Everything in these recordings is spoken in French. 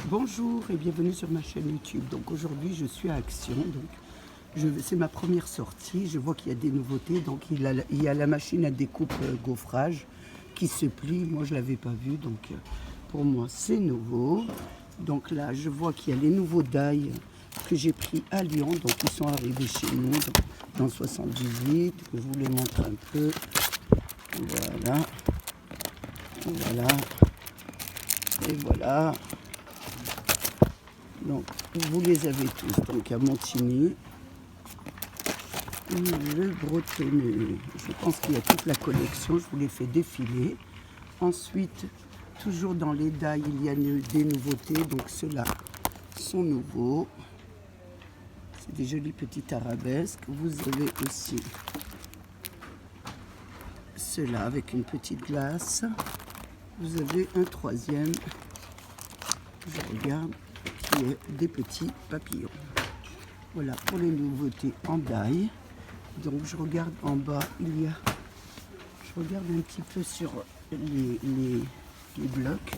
Bonjour et bienvenue sur ma chaîne YouTube. Donc aujourd'hui je suis à Action, c'est ma première sortie. Je vois qu'il y a des nouveautés, donc il y a la machine à découpe gaufrage qui se plie. Moi je l'avais pas vu, donc pour moi c'est nouveau. Donc là je vois qu'il y a les nouveaux die que j'ai pris à Lyon, donc ils sont arrivés chez nous dans le 78. Je vous les montre un peu. Voilà. Et voilà, donc vous les avez tous, donc à Montigny, le Bretonneux, je pense qu'il y a toute la collection, je vous les fais défiler. Ensuite, toujours dans les die, il y a des nouveautés, donc ceux-là sont nouveaux, c'est des jolis petits arabesques. Vous avez aussi ceux-là avec une petite glace. Vous avez un troisième, je regarde, qui est des petits papillons. Voilà pour les nouveautés en die. Donc je regarde en bas, je regarde un petit peu sur les blocs.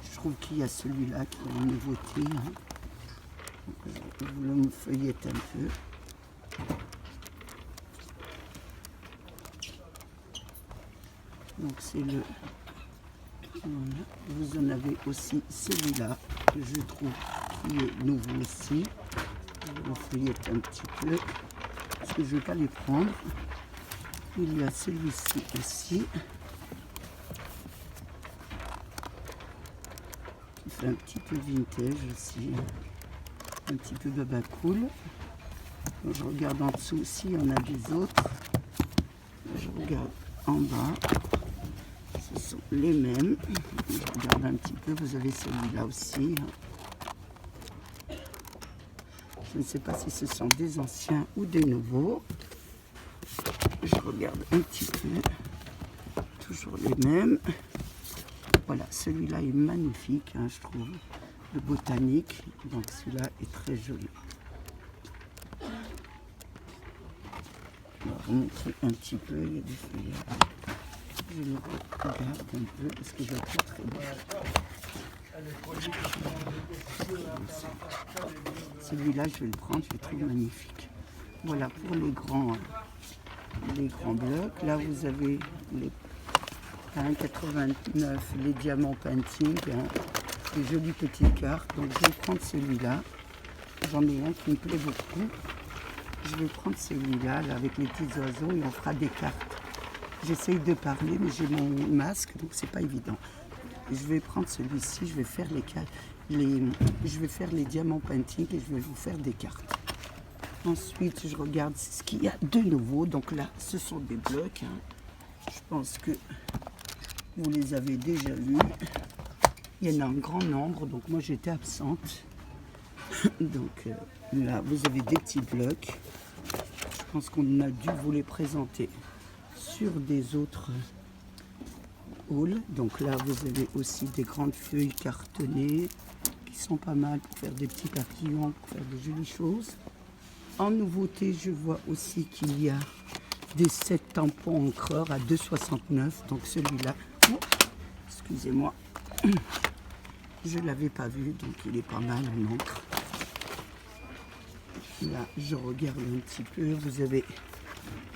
Je trouve qu'il y a celui-là qui est en nouveauté. Je vous le feuillette un peu. Donc c'est le... Voilà. Vous en avez aussi celui-là que je trouve qui est nouveau aussi. Je vais le feuilleter un petit peu parce que je ne vais pas les prendre. Il y a celui-ci aussi qui fait un petit peu vintage aussi, un petit peu baba cool. Donc, je regarde en dessous aussi, il y en a des autres. Je regarde en bas. Ce sont les mêmes. Je regarde un petit peu, vous avez celui-là aussi. Je ne sais pas si ce sont des anciens ou des nouveaux. Je regarde un petit peu. Toujours les mêmes. Voilà, celui-là est magnifique, je trouve. Le botanique. Donc celui-là est très joli. On va vous montrer un petit peu. Il y a des feuillages. Je le regarde un peu parce que je le trouve très beau. Celui-là, je vais le prendre, je le trouve magnifique. Voilà pour les grands blocs. Là, vous avez les 1,89, les diamants painting, des jolies petites cartes. Donc, je vais prendre celui-là. J'en ai un qui me plaît beaucoup. Je vais prendre celui-là là, avec les petits oiseaux et on fera des cartes. J'essaye de parler, mais j'ai mon masque, donc c'est pas évident. Je vais prendre celui-ci, je vais faire les diamants painting et je vais vous faire des cartes. Ensuite, je regarde ce qu'il y a de nouveau. Donc là, ce sont des blocs. Je pense que vous les avez déjà vus. Il y en a un grand nombre, donc moi j'étais absente. Donc là, vous avez des petits blocs. Je pense qu'on a dû vous les présenter sur des autres hauls. Donc là vous avez aussi des grandes feuilles cartonnées qui sont pas mal pour faire des petits papillons, pour faire de jolies choses. En nouveauté, je vois aussi qu'il y a des sets tampons encreurs à 2,69. donc celui-là, excusez-moi, je l'avais pas vu, donc il est pas mal en encre. Là je regarde un petit peu, vous avez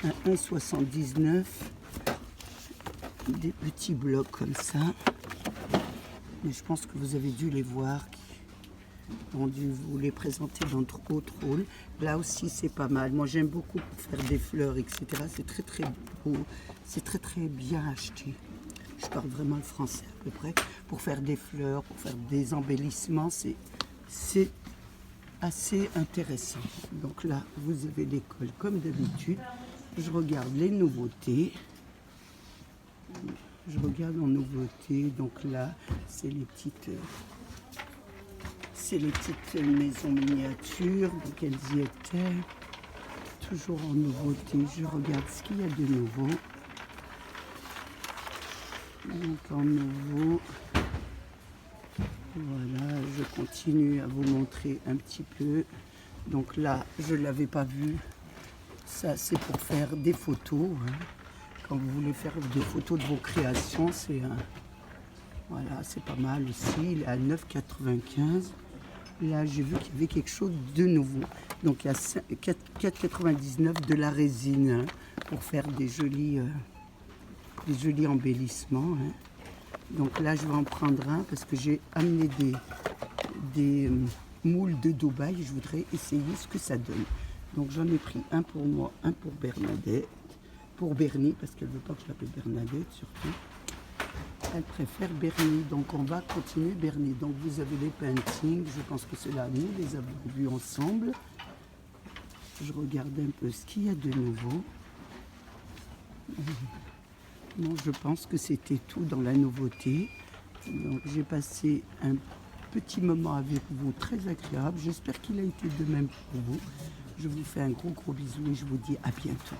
un 1,79, des petits blocs comme ça, mais je pense que vous avez dû les voir, qui ont dû vous les présenter dans d'autres rôles. Là aussi c'est pas mal, moi j'aime beaucoup pour faire des fleurs, etc. C'est très très beau, c'est très très bien acheté. Je parle vraiment le français à peu près. Pour faire des fleurs, pour faire des embellissements, c'est assez intéressant. Donc là vous avez l'école comme d'habitude. Je regarde les nouveautés. Je regarde en nouveauté. Donc là, c'est les petites maisons miniatures. Donc elles y étaient. Toujours en nouveauté. Je regarde ce qu'il y a de nouveau. Donc en nouveau. Voilà, je continue à vous montrer un petit peu. Donc là, je ne l'avais pas vu. Ça, c'est pour faire des photos. Quand vous voulez faire des photos de vos créations, c'est Voilà, c'est pas mal aussi. Il est à 9,95. Là, j'ai vu qu'il y avait quelque chose de nouveau. Donc, il y a 4,99 de la résine hein, pour faire des jolis embellissements. Hein. Donc là, je vais en prendre un parce que j'ai amené des moules de Dubaï. Je voudrais essayer ce que ça donne. Donc, j'en ai pris un pour moi, un pour Bernadette. Pour Bernie, parce qu'elle ne veut pas que je l'appelle Bernadette, surtout. Elle préfère Bernie, donc on va continuer Bernie. Donc vous avez les paintings, je pense que ceux-là, nous les avons vus ensemble. Je regarde un peu ce qu'il y a de nouveau. Bon, je pense que c'était tout dans la nouveauté. Donc j'ai passé un petit moment avec vous très agréable. J'espère qu'il a été de même pour vous. Je vous fais un gros bisou et je vous dis à bientôt.